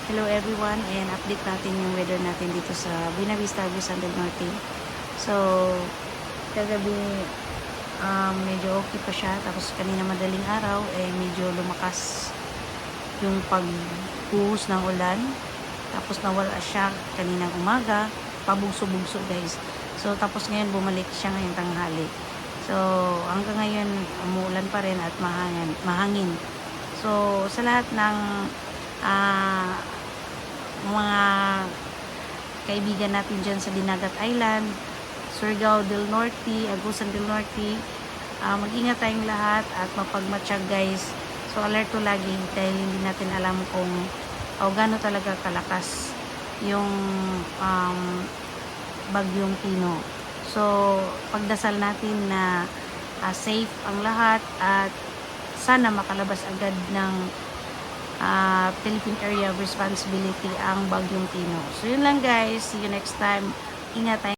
Hello everyone, and update natin yung weather natin dito sa Buena Vista, Agusan del Norte. So, kagabi medyo okay pa siya. Tapos kanina madaling araw, medyo lumakas yung pagbuhos ng ulan. Tapos nawala siya kaninang umaga, pabugso-bugso guys. So, tapos ngayon bumalik siya ngayong tanghali. So, hanggang ngayon umuulan pa rin at mahangin. So, sa lahat ng mga kaibigan natin dyan sa Dinagat Island, Surigao del Norte, Agusan del Norte, mag-ingat tayong lahat at mapagmatsyag guys. So alerto lagi dahil hindi natin alam kung gaano talaga kalakas yung bagyong Pino. So pagdasal natin na safe ang lahat at sana makalabas agad ng Philippine Area of Responsibility ang bagyong Pino. So yun lang guys, see you next time. Ingat tayo.